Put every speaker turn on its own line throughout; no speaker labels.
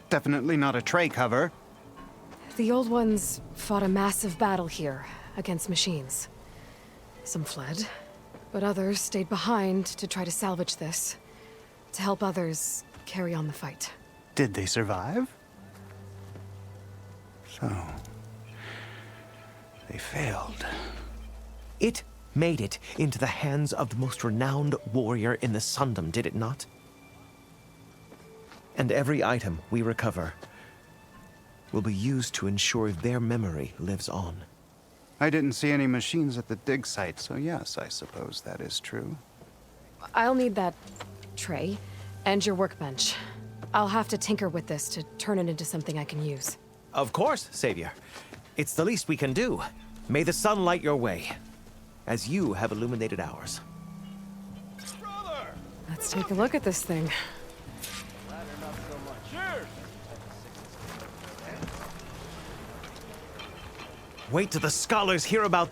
Definitely not a tray cover.
The old ones fought a massive battle here against machines. Some fled, but others stayed behind to try to salvage this, to help others carry on the fight.
Did they survive? So, they failed.
It made it into the hands of the most renowned warrior in the Sundom, did it not? And every item we recover will be used to ensure their memory lives on.
I didn't see any machines at the dig site, so yes, I suppose that is true.
I'll need that tray and your workbench. I'll have to tinker with this to turn it into something I can use.
Of course, Savior. It's the least we can do. May the sun light your way, as you have illuminated ours.
Brother!
Let's take a look at this thing.
Ladder not so much. Cheers!
Wait till the scholars hear about...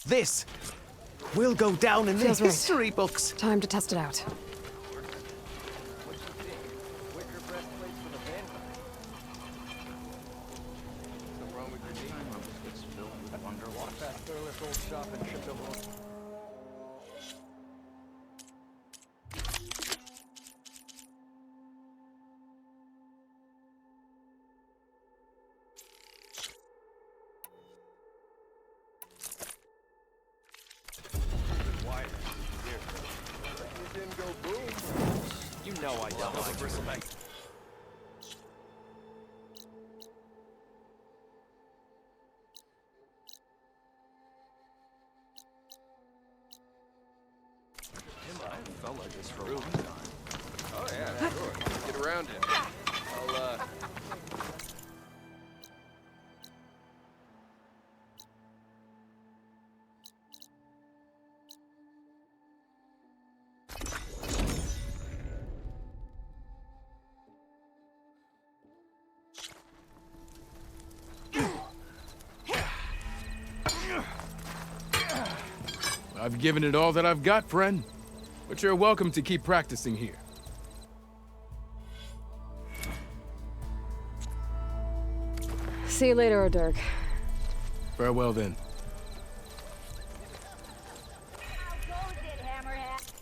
This will go down in the
Feels right.
history books.
Time to test it out.
What you think? Wicker breastplates for the vampire. Something wrong with your knee? It's filled with wonderwater. That thirless old shop and shipped over. Didn't go boom. You know I don't like respect. I felt like this for a long time. Oh yeah, sure. Get around it. I'll
I've given it all that I've got, friend. But you're welcome to keep practicing here.
See you later, Dirk.
Farewell, then.
How goes it, Hammerhead?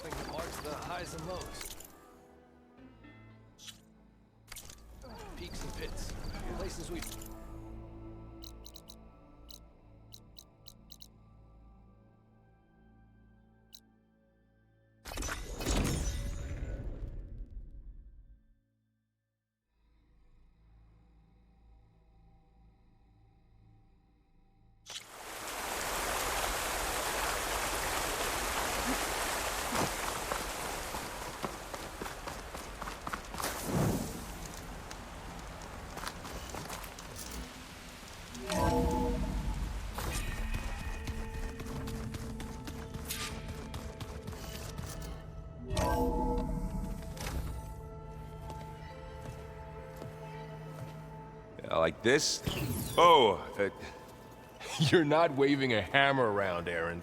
something that marks the highs and lows. Peaks and pits. Places we...
Like this? Oh,
You're not waving a hammer around, Aaron.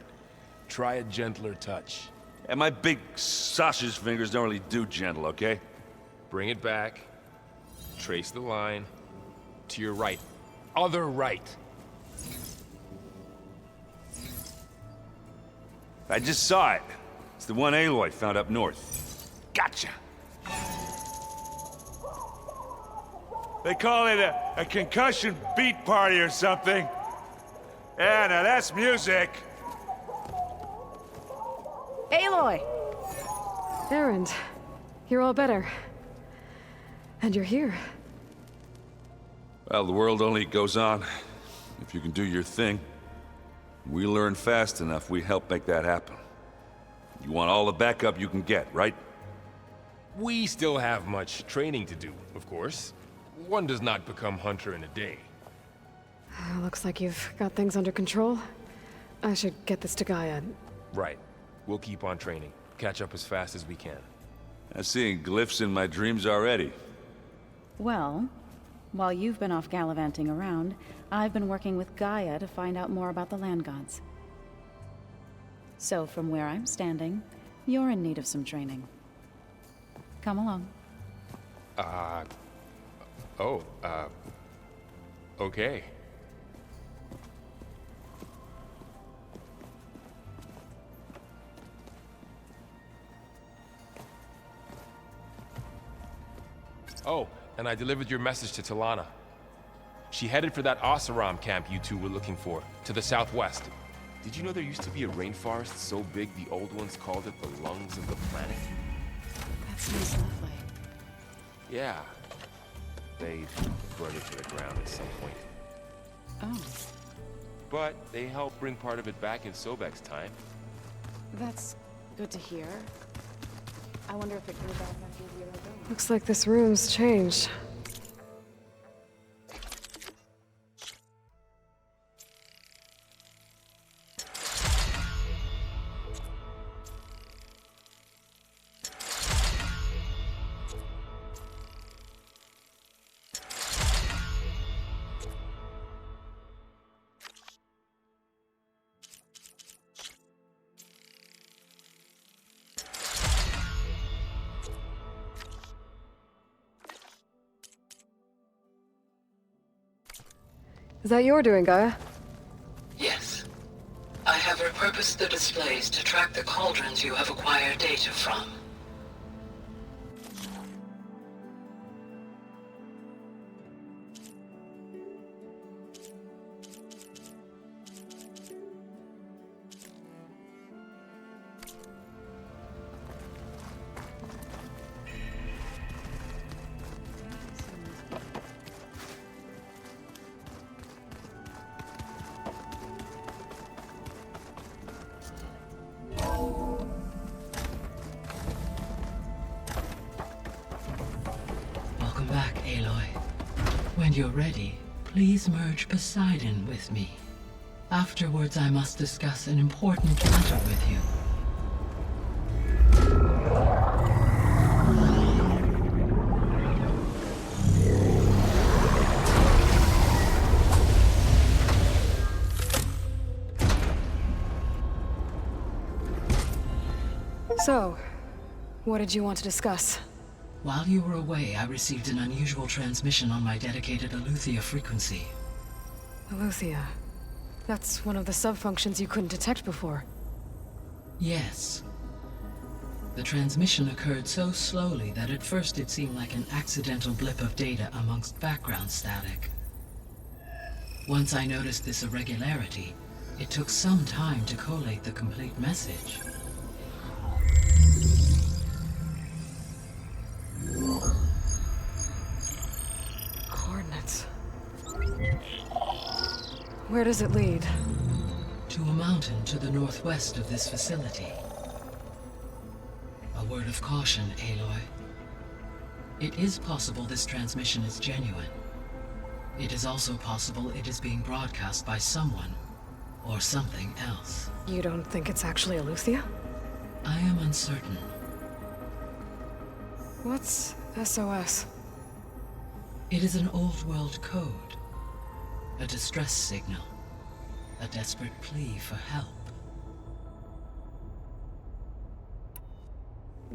Try a gentler touch.
and my big sausage fingers don't really do gentle, okay?
Bring it back. Trace the line. To your right. Other right.
I just saw it. It's the one Aloy found up north. Gotcha! They call it a concussion beat party or something. Yeah, now that's music.
Aloy!
Erend, you're all better. And you're here.
Well, the world only goes on if you can do your thing. We learn fast enough, we help make that happen. You want all the backup you can get, right?
We still have much training to do, of course. One does not become hunter in a day.
Looks like you've got things under control. I should get this to Gaia.
Right. We'll keep on training. Catch up as fast as we can.
I'm seeing glyphs in my dreams already.
Well, while you've been off gallivanting around, I've been working with Gaia to find out more about the land gods. So from where I'm standing, you're in need of some training. Come along.
Okay. Oh, and I delivered your message to Talana. She headed for that Oseram camp you two were looking for, to the southwest. Did you know there used to be a rainforest so big the old ones called it the lungs of the planet?
That sounds lovely.
Yeah. They burned it to the ground at some point.
Oh,
But they helped bring part of it back in Sobek's time.
that's good to hear. I wonder if it grew back after you were gone.
Looks like this room's changed. Is that your doing, Gaia?
Yes. I have repurposed the displays to track the cauldrons you have acquired data from.
Welcome back, Aloy. When you're ready, please merge Poseidon with me. Afterwards, I must discuss an important matter with you.
So, what did you want to discuss?
While you were away, I received an unusual transmission on my dedicated Aletheia frequency.
Aletheia. That's one of the sub-functions you couldn't detect before.
Yes. The transmission occurred so slowly that at first it seemed like an accidental blip of data amongst background static. Once I noticed this irregularity, it took some time to collate the complete message.
Coordinates. Where does it lead?
To a mountain to the northwest of this facility. A word of caution, Aloy. It is possible this transmission is genuine. It is also possible it is being broadcast by someone or something else.
You don't think it's actually Aletheia?
I am uncertain.
What's SOS?
It is an old-world code. A distress signal. A desperate plea for help.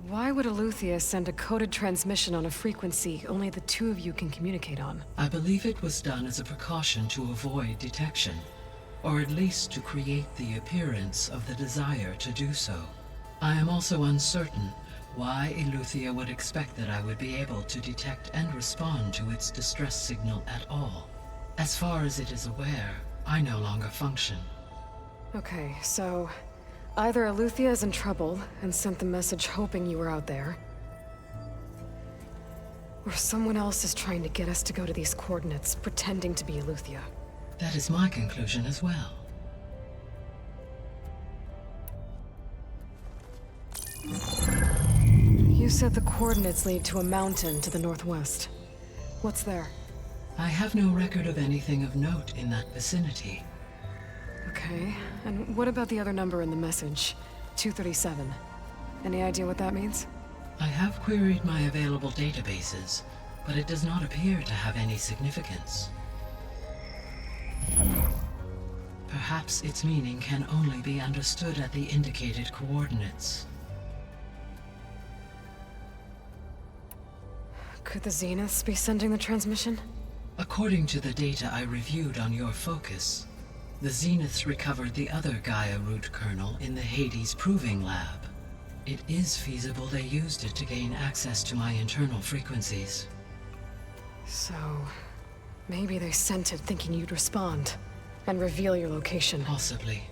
Why would Aletheia send a coded transmission on a frequency only the two of you can communicate on?
I believe it was done as a precaution to avoid detection, or at least to create the appearance of the desire to do so. I am also uncertain why Eleuthia would expect that I would be able to detect and respond to its distress signal at all. As far as it is aware, I no longer function.
Okay, so either Eleuthia is in trouble and sent the message hoping you were out there, or someone else is trying to get us to go to these coordinates, pretending to be Eleuthia.
That is my conclusion as well.
You said the coordinates lead to a mountain to the northwest. What's there?
I have no record of anything of note in that vicinity.
Okay, and what about the other number in the message? 237. Any idea what that means?
I have queried my available databases, but it does not appear to have any significance. Perhaps its meaning can only be understood at the indicated coordinates.
Could the Zeniths be sending the transmission?
According to the data I reviewed on your focus, the Zeniths recovered the other Gaia root kernel in the Hades Proving Lab. It is feasible they used it to gain access to my internal frequencies.
So, maybe they sent it thinking you'd respond and reveal your location.
Possibly.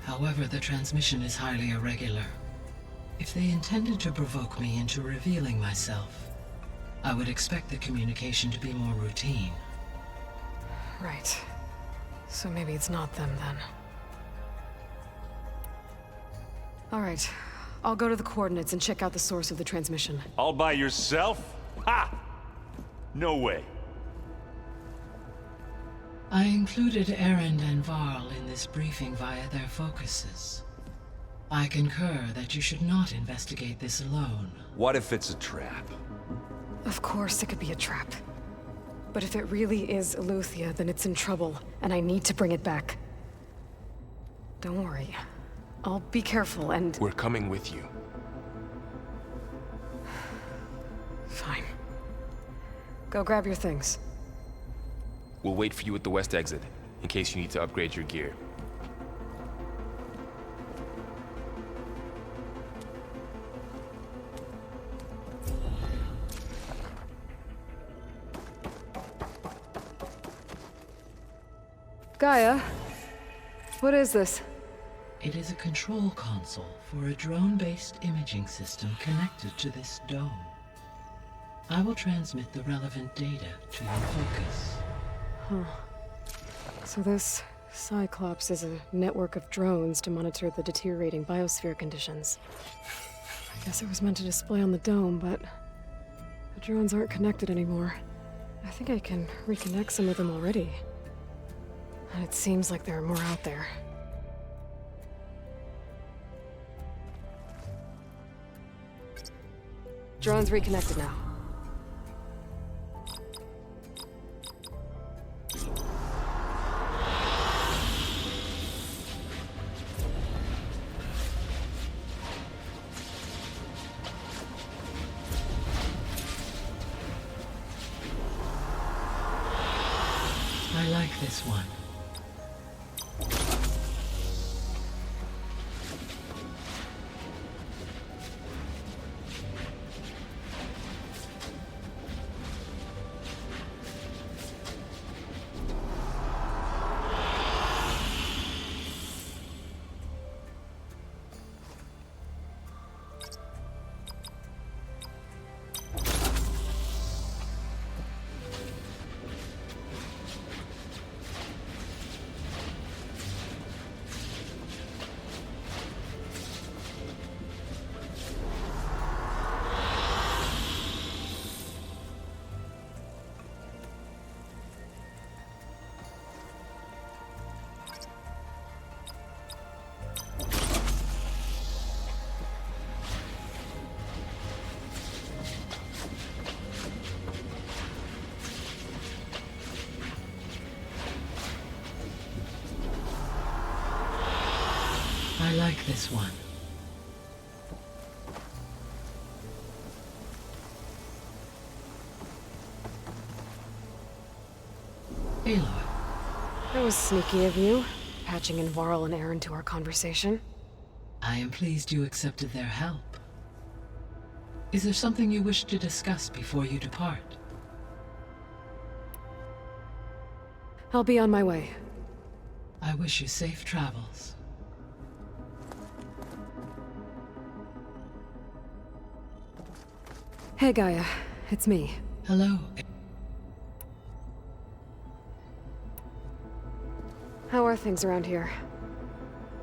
However, the transmission is highly irregular. If they intended to provoke me into revealing myself, I would expect the communication to be more routine.
Right. So maybe it's not them then. All right. I'll go to the coordinates and check out the source of the transmission.
All by yourself? Ha! No way.
I included Erend and Varl in this briefing via their focuses. I concur that you should not investigate this alone.
What if it's a trap?
Of course it could be a trap. But if it really is Eleuthia, then it's in trouble, and I need to bring it back. Don't worry. I'll be careful and...
We're coming with you.
Fine. Go grab your things.
We'll wait for you at the west exit, in case you need to upgrade your gear.
Gaia, what is this?
It is a control console for a drone-based imaging system connected to this dome. I will transmit the relevant data to your focus.
Huh. So this Cyclops is a network of drones to monitor the deteriorating biosphere conditions. I guess it was meant to display on the dome, but the drones aren't connected anymore. I think I can reconnect some of them already. And it seems like there are more out there. Drone's reconnected now.
I like this one. I like this one. Aloy.
That was sneaky of you, patching in Varl and Aaron to our conversation.
I am pleased you accepted their help. Is there something you wish to discuss before you depart?
I'll be on my way.
I wish you safe travels.
Hey, Gaia. It's me.
Hello.
How are things around here?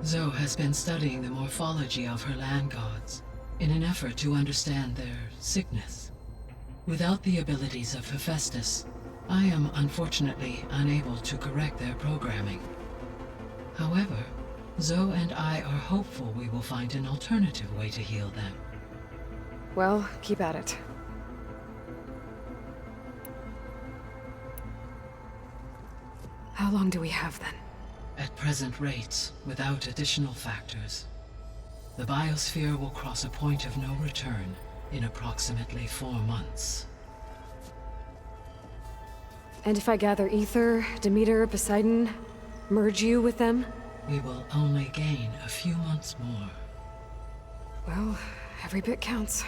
Zoe has been studying the morphology of her land gods in an effort to understand their sickness. Without the abilities of Hephaestus, I am unfortunately unable to correct their programming. However, Zoe and I are hopeful we will find an alternative way to heal them.
Well, keep at it. How long do we have then?
At present rates, without additional factors, the biosphere will cross a point of no return in approximately 4 months.
And if I gather Ether, Demeter, Poseidon, merge you with them?
We will only gain a few months more.
Well, every bit counts.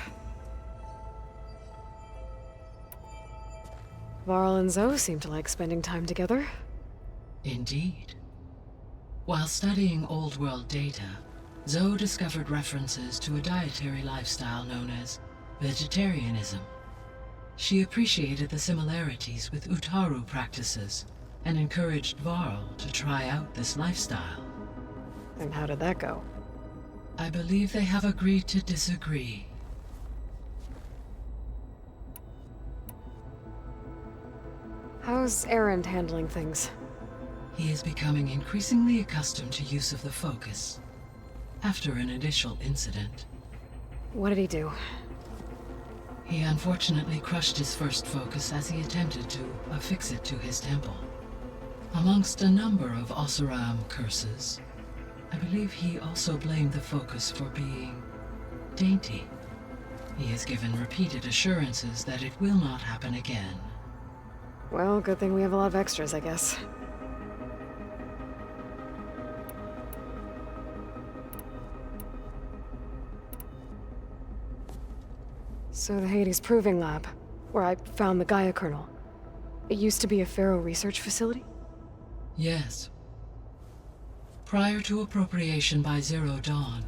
Varl and Zoe seem to like spending time together.
Indeed. While studying Old World data, Zoe discovered references to a dietary lifestyle known as vegetarianism. She appreciated the similarities with Utaru practices and encouraged Varl to try out this lifestyle.
And how did that go?
I believe they have agreed to disagree.
How's Erend handling things?
He is becoming increasingly accustomed to use of the focus, after an initial incident.
What did he do?
He unfortunately crushed his first focus as he attempted to affix it to his temple. Amongst a number of Oseram curses, I believe he also blamed the focus for being dainty. He has given repeated assurances that it will not happen again.
Well, good thing we have a lot of extras, I guess. So the Hades Proving Lab, where I found the Gaia kernel. It used to be a Pharaoh research facility?
Yes. Prior to appropriation by Zero Dawn,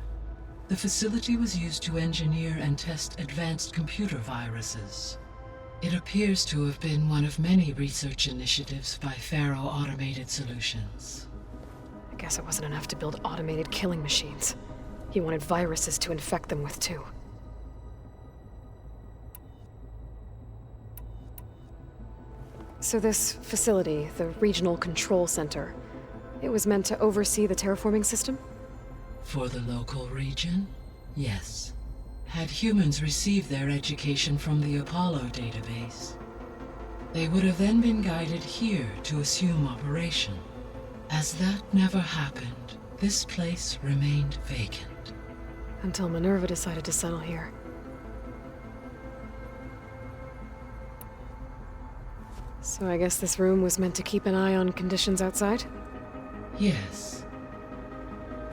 the facility was used to engineer and test advanced computer viruses. It appears to have been one of many research initiatives by Pharaoh Automated Solutions.
I guess it wasn't enough to build automated killing machines. He wanted viruses to infect them with, too. So this facility, the Regional Control Center, it was meant to oversee the terraforming system?
For the local region, yes. Had humans received their education from the Apollo database, they would have then been guided here to assume operation. As that never happened, this place remained vacant.
Until Minerva decided to settle here. So I guess this room was meant to keep an eye on conditions outside?
Yes.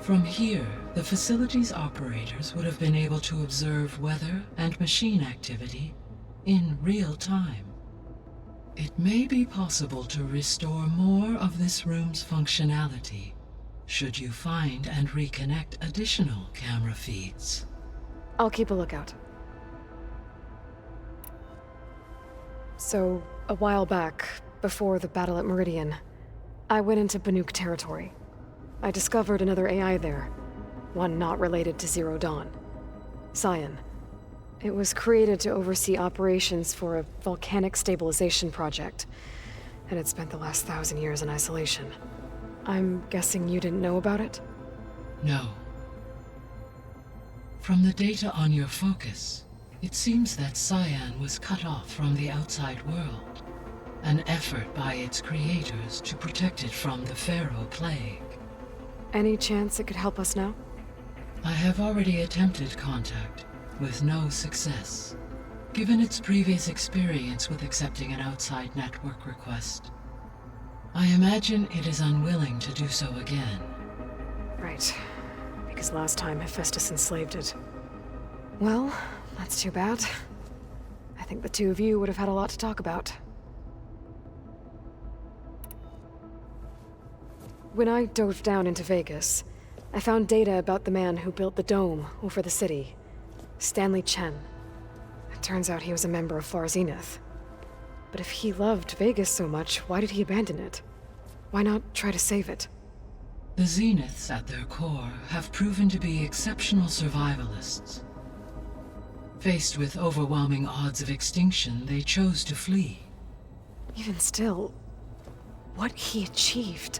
From here, the facility's operators would have been able to observe weather and machine activity in real time. It may be possible to restore more of this room's functionality, should you find and reconnect additional camera feeds.
I'll keep a lookout. So, a while back, before the battle at Meridian, I went into Banuk territory. I discovered another AI there, one not related to Zero Dawn. Scion. It was created to oversee operations for a volcanic stabilization project, and it spent the last 1,000 years in isolation. I'm guessing you didn't know about it?
No. From the data on your focus, it seems that Scion was cut off from the outside world, an effort by its creators to protect it from the Pharaoh plague.
Any chance it could help us now?
I have already attempted contact, with no success. Given its previous experience with accepting an outside network request, I imagine it is unwilling to do so again.
Right. Because last time Hephaestus enslaved it. Well, That's too bad. I think the two of you would have had a lot to talk about. When I dove down into Vegas, I found data about the man who built the dome over the city, Stanley Chen. It turns out he was a member of Far Zenith. But if he loved Vegas so much, why did he abandon it? Why not try to save it?
The Zeniths, at their core, have proven to be exceptional survivalists. Faced with overwhelming odds of extinction, they chose to flee.
Even still, what he achieved.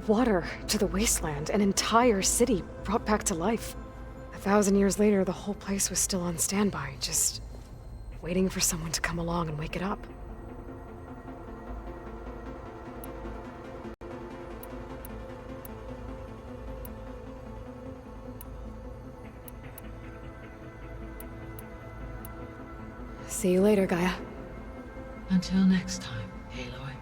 Water to the wasteland, an entire city brought back to life. 1,000 years later, the whole place was still on standby, just waiting for someone to come along and wake it up. See you later, Gaia.
Until next time, Aloy.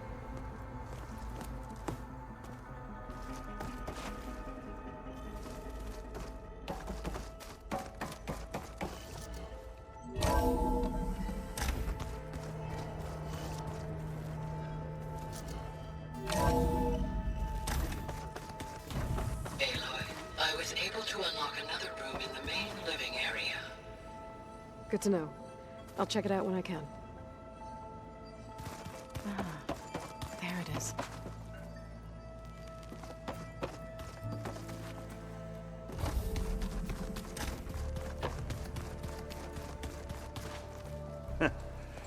Aloy, I was able to unlock another room in the main living area.
Good to know. I'll check it out when I can.
Ah, there it is.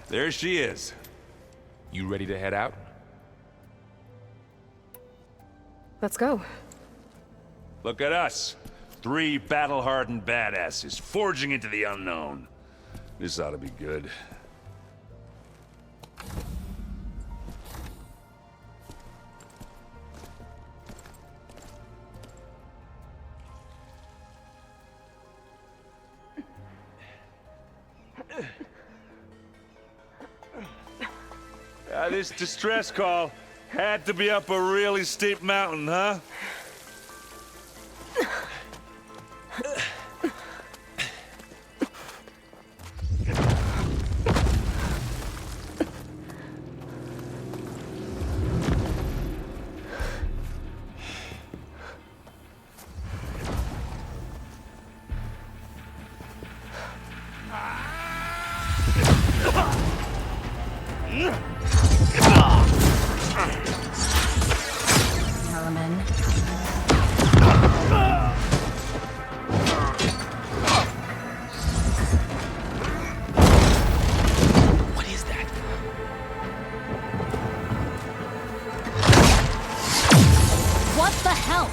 There she is.
You ready to head out?
Let's go.
Look at us. 3 battle-hardened badasses forging into the unknown. This ought to be good. This distress call had to be up a really steep mountain, huh?
Herman.
What is that?
What the hell?